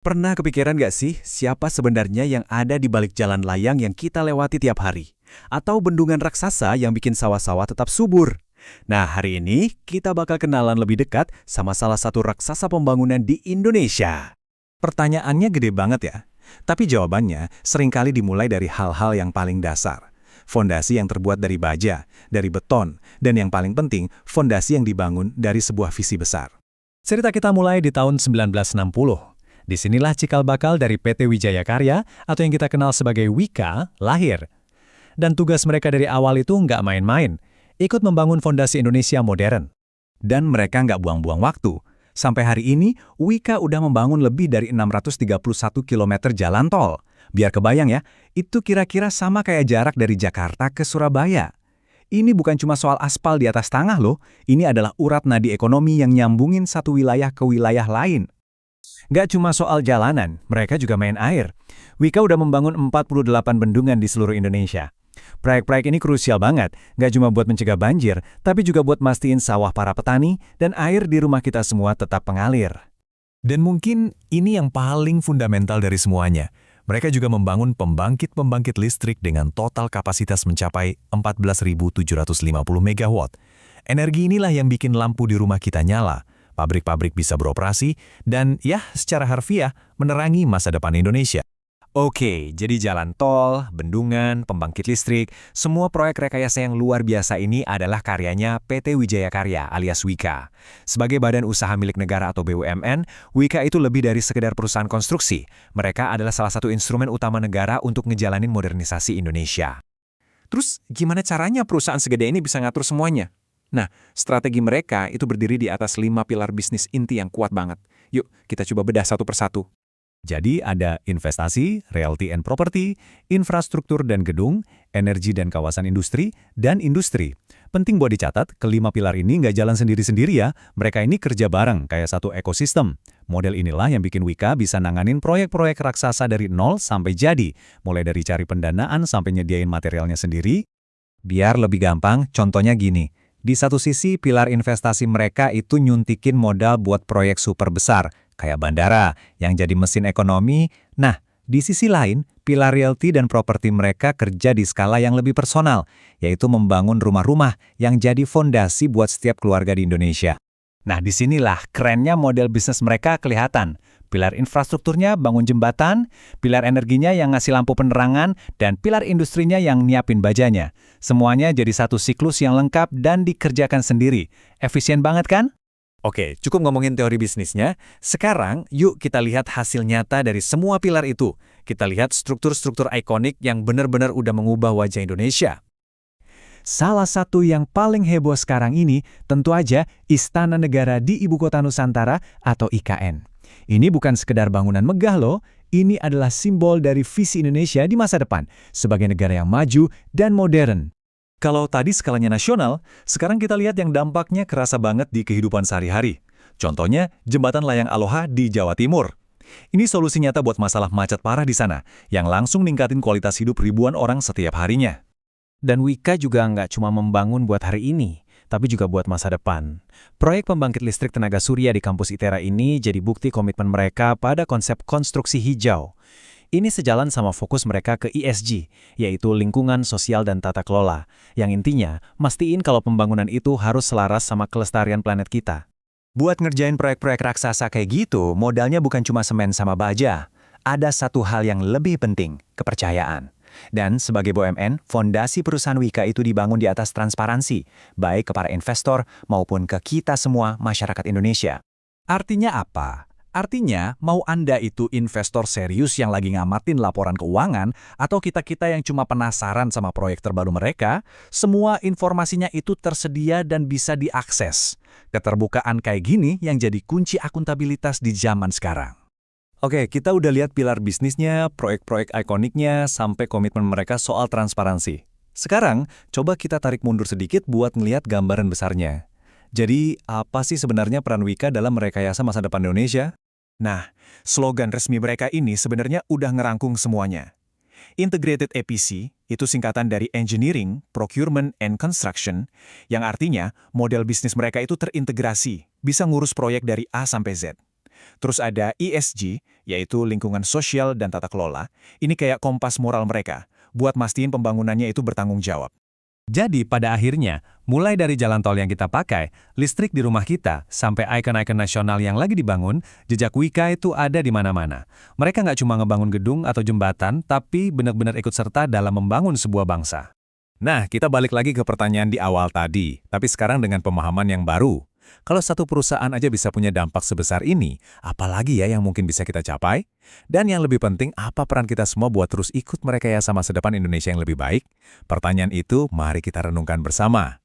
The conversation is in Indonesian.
Pernah kepikiran nggak sih siapa sebenarnya yang ada di balik jalan layang yang kita lewati tiap hari? Atau bendungan raksasa yang bikin sawah-sawah tetap subur? Nah, hari ini kita bakal kenalan lebih dekat sama salah satu raksasa pembangunan di Indonesia. Pertanyaannya gede banget ya, tapi jawabannya seringkali dimulai dari hal-hal yang paling dasar. Fondasi yang terbuat dari baja, dari beton, dan yang paling penting, fondasi yang dibangun dari sebuah visi besar. Cerita kita mulai di tahun 1960. Disinilah cikal bakal dari PT Wijaya Karya atau yang kita kenal sebagai Wika lahir. Dan tugas mereka dari awal itu nggak main-main, ikut membangun fondasi Indonesia modern. Dan mereka nggak buang-buang waktu. Sampai hari ini, Wika udah membangun lebih dari 631 km jalan tol. Biar kebayang ya, itu kira-kira sama kayak jarak dari Jakarta ke Surabaya. Ini bukan cuma soal aspal di atas tanah loh, ini adalah urat nadi ekonomi yang nyambungin satu wilayah ke wilayah lain. Nggak cuma soal jalanan, mereka juga main air. Wika udah membangun 48 bendungan di seluruh Indonesia. Proyek-proyek ini krusial banget, nggak cuma buat mencegah banjir, tapi juga buat mastiin sawah para petani dan air di rumah kita semua tetap mengalir. Dan mungkin ini yang paling fundamental dari semuanya. Mereka juga membangun pembangkit-pembangkit listrik dengan total kapasitas mencapai 14.750 megawatt. Energi inilah yang bikin lampu di rumah kita nyala, pabrik-pabrik bisa beroperasi, dan ya, secara harfiah, menerangi masa depan Indonesia. Oke, jadi jalan tol, bendungan, pembangkit listrik, semua proyek rekayasa yang luar biasa ini adalah karyanya PT Wijaya Karya alias Wika. Sebagai badan usaha milik negara atau BUMN, Wika itu lebih dari sekedar perusahaan konstruksi. Mereka adalah salah satu instrumen utama negara untuk ngejalanin modernisasi Indonesia. Terus, gimana caranya perusahaan segede ini bisa ngatur semuanya? Nah, strategi mereka itu berdiri di atas 5 pilar bisnis inti yang kuat banget. Yuk, kita coba bedah satu persatu. Jadi ada investasi, realty and property, infrastruktur dan gedung, energi dan kawasan industri, dan industri. Penting buat dicatat, kelima pilar ini nggak jalan sendiri-sendiri ya. Mereka ini kerja bareng, kayak satu ekosistem. Model inilah yang bikin Wika bisa nanganin proyek-proyek raksasa dari nol sampai jadi. Mulai dari cari pendanaan sampai nyediain materialnya sendiri. Biar lebih gampang, contohnya gini. Di satu sisi, pilar investasi mereka itu nyuntikin modal buat proyek super besar, kayak bandara, yang jadi mesin ekonomi. Nah, di sisi lain, pilar realty dan properti mereka kerja di skala yang lebih personal, yaitu membangun rumah-rumah yang jadi fondasi buat setiap keluarga di Indonesia. Nah, disinilah kerennya model bisnis mereka kelihatan. Pilar infrastrukturnya bangun jembatan, pilar energinya yang ngasih lampu penerangan, dan pilar industrinya yang nyiapin bajanya. Semuanya jadi satu siklus yang lengkap dan dikerjakan sendiri. Efisien banget kan? Oke, cukup ngomongin teori bisnisnya. Sekarang, yuk kita lihat hasil nyata dari semua pilar itu. Kita lihat struktur-struktur ikonik yang benar-benar udah mengubah wajah Indonesia. Salah satu yang paling heboh sekarang ini tentu aja Istana Negara di Ibu Kota Nusantara atau IKN. Ini bukan sekedar bangunan megah loh, ini adalah simbol dari visi Indonesia di masa depan sebagai negara yang maju dan modern. Kalau tadi skalanya nasional, sekarang kita lihat yang dampaknya kerasa banget di kehidupan sehari-hari. Contohnya, Jembatan Layang Aloha di Jawa Timur. Ini solusi nyata buat masalah macet parah di sana, yang langsung ningkatin kualitas hidup ribuan orang setiap harinya. Dan Wika juga nggak cuma membangun buat hari ini, tapi juga buat masa depan. Proyek pembangkit listrik tenaga surya di kampus ITERA ini jadi bukti komitmen mereka pada konsep konstruksi hijau. Ini sejalan sama fokus mereka ke ESG, yaitu lingkungan, sosial, dan tata kelola, yang intinya mastiin kalau pembangunan itu harus selaras sama kelestarian planet kita. Buat ngerjain proyek-proyek raksasa kayak gitu, modalnya bukan cuma semen sama baja. Ada satu hal yang lebih penting, kepercayaan. Dan sebagai BUMN, fondasi perusahaan Wika itu dibangun di atas transparansi, baik ke para investor maupun ke kita semua masyarakat Indonesia. Artinya apa? Artinya, mau Anda itu investor serius yang lagi ngamatin laporan keuangan, atau kita-kita yang cuma penasaran sama proyek terbaru mereka, semua informasinya itu tersedia dan bisa diakses. Keterbukaan kayak gini yang jadi kunci akuntabilitas di zaman sekarang. Oke, kita udah lihat pilar bisnisnya, proyek-proyek ikoniknya, sampai komitmen mereka soal transparansi. Sekarang, coba kita tarik mundur sedikit buat ngelihat gambaran besarnya. Jadi, apa sih sebenarnya peran Wika dalam merekayasa masa depan Indonesia? Nah, slogan resmi mereka ini sebenarnya udah ngerangkung semuanya. Integrated EPC itu singkatan dari Engineering, Procurement, and Construction, yang artinya model bisnis mereka itu terintegrasi, bisa ngurus proyek dari A sampai Z. Terus ada ESG, yaitu lingkungan sosial dan tata kelola. Ini kayak kompas moral mereka, buat mastiin pembangunannya itu bertanggung jawab. Jadi pada akhirnya, mulai dari jalan tol yang kita pakai, listrik di rumah kita, sampai ikon-ikon nasional yang lagi dibangun, jejak Wika itu ada di mana-mana. Mereka nggak cuma ngebangun gedung atau jembatan, tapi benar-benar ikut serta dalam membangun sebuah bangsa. Nah, kita balik lagi ke pertanyaan di awal tadi, tapi sekarang dengan pemahaman yang baru. Kalau satu perusahaan aja bisa punya dampak sebesar ini, apalagi ya yang mungkin bisa kita capai? Dan yang lebih penting, apa peran kita semua buat terus ikut merekayasa masa depan Indonesia yang lebih baik? Pertanyaan itu mari kita renungkan bersama.